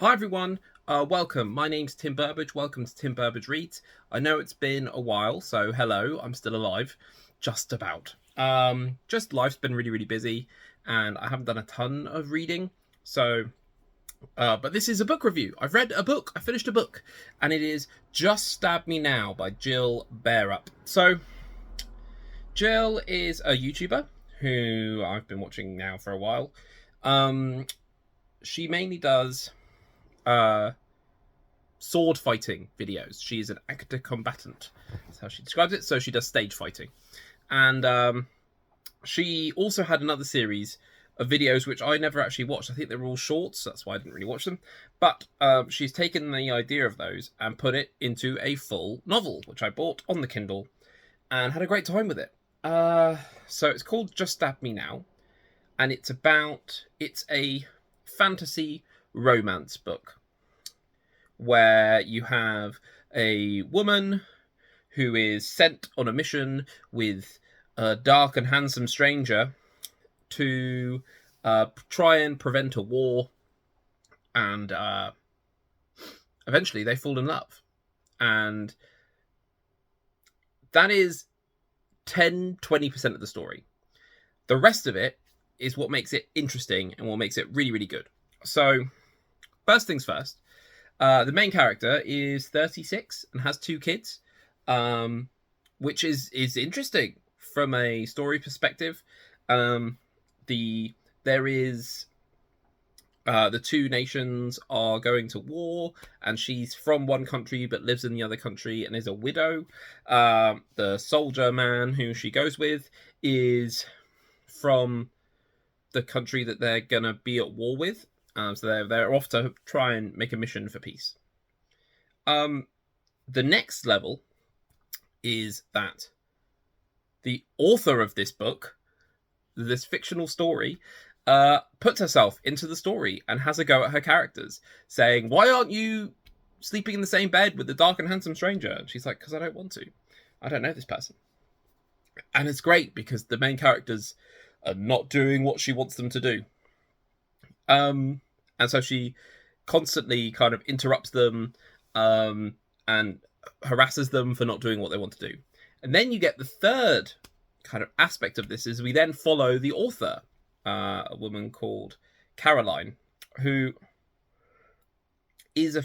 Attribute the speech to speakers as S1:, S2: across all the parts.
S1: Hi everyone, welcome. My name's Tim Burbage. Welcome to Tim Burbage Reads. I know it's been a while, so hello. I'm still alive, just about. Just life's been really busy, and I haven't done a ton of reading. So, but this is a book review. I've read a book. I finished a book, and it is Just Stab Me Now by Jill Bearup. So, Jill is a YouTuber who I've been watching now for a while. She mainly does sword fighting videos. She is an actor combatant. That's how she describes it. So she does stage fighting. And she also had another series of videos which I never actually watched. I think they were all shorts. That's why I didn't really watch them. But she's taken the idea of those and put it into a full novel, which I bought on the Kindle and had a great time with it. So it's called Just Stab Me Now. And it's a fantasy romance book where you have a woman who is sent on a mission with a dark and handsome stranger to try and prevent a war, and eventually they fall in love. And that is 10-20% of the story. The rest of it is what makes it interesting and what makes it really good. So, first things first, the main character is 36 and has 2 kids, which is interesting from a story perspective. There is the 2 nations are going to war, and she's from one country but lives in the other country and is a widow. The soldier man who she goes with is from the country that they're gonna be at war with. So they're off to try and make a mission for peace. The next level is that the author of this book, this fictional story, puts herself into the story and has a go at her characters, saying, "Why aren't you sleeping in the same bed with the dark and handsome stranger?" And she's like, "Because I don't want to. I don't know this person." And it's great because the main characters are not doing what she wants them to do. And so she constantly kind of interrupts them and harasses them for not doing what they want to do. And then you get the third kind of aspect of this is we then follow the author, a woman called Caroline, who is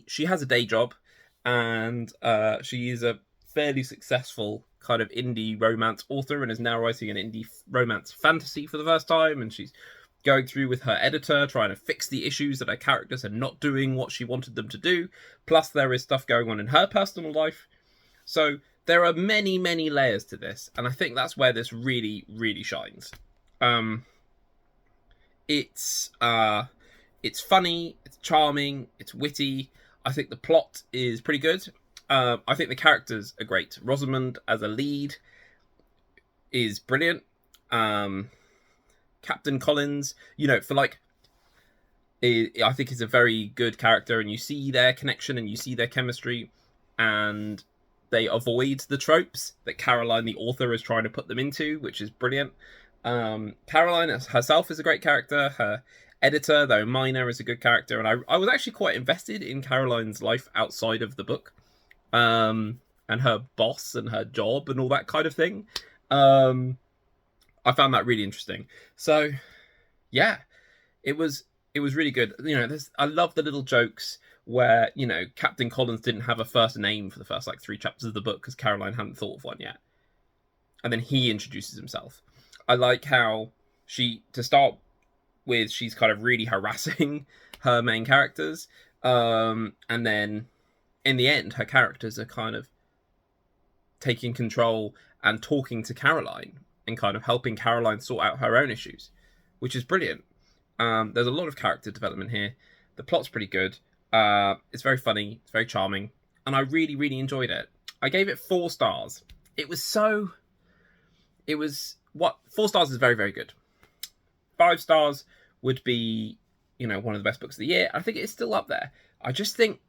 S1: she has a day job, and she is a fairly successful kind of indie romance author and is now writing an indie romance fantasy for the first time, and she's going through with her editor trying to fix the issues that her characters are not doing what she wanted them to do, plus there is stuff going on in her personal life. So there are many layers to this, and I think that's where this really shines. It's funny, it's charming, it's witty. I think the plot is pretty good. I think the characters are great. Rosamund as a lead is brilliant. Captain Collins, I think is a very good character, and you see their connection and you see their chemistry, and they avoid the tropes that Caroline, the author, is trying to put them into, which is brilliant. Caroline herself is a great character. Her editor, though minor, is a good character, and I was actually quite invested in Caroline's life outside of the book. And her boss and her job and all that kind of thing. I found that really interesting. So, yeah, it was really good. I love the little jokes where, Captain Collins didn't have a first name for the first 3 chapters of the book because Caroline hadn't thought of one yet. And then he introduces himself. I like how to start with, she's kind of really harassing her main characters. And then in the end, her characters are kind of taking control and talking to Caroline and kind of helping Caroline sort out her own issues, which is brilliant. There's a lot of character development here. The plot's pretty good. It's very funny. It's very charming. And I really enjoyed it. I gave it 4 stars. 4 stars is very good. 5 stars would be, one of the best books of the year. I think it's still up there. I just think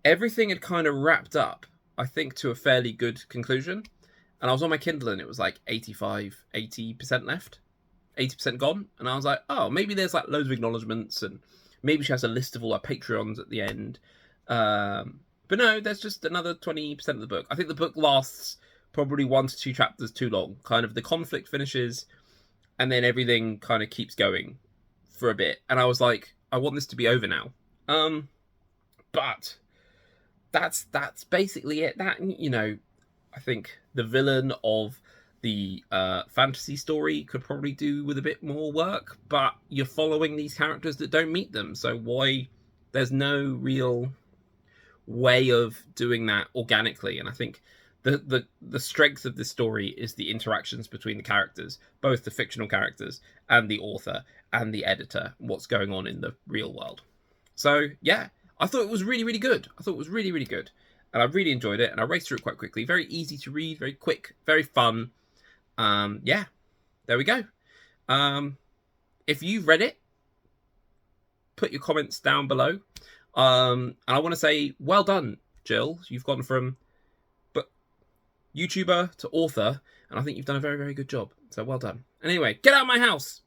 S1: everything had kind of wrapped up, I think, to a fairly good conclusion. And I was on my Kindle and it was 80% left. 80% gone. And I was like, oh, maybe there's like loads of acknowledgements, and maybe she has a list of all her Patreons at the end. But no, there's just another 20% of the book. I think the book lasts probably 1 to 2 chapters too long. Kind of the conflict finishes, and then everything kind of keeps going for a bit. And I was like, I want this to be over now. But that's basically it. That, you know, I think the villain of the fantasy story could probably do with a bit more work, but you're following these characters that don't meet them, so why? There's no real way of doing that organically. And I think the strength of this story is the interactions between the characters, both the fictional characters and the author and the editor, what's going on in the real world. So yeah, I thought it was really, really good. I thought it was really, really good, and I really enjoyed it, and I raced through it quite quickly. Very easy to read, very quick, very fun. Yeah, there we go. If you've read it, put your comments down below. And I want to say, well done, Jill. You've gone from YouTuber to author, and I think you've done a very, very good job. So well done. Anyway, get out of my house.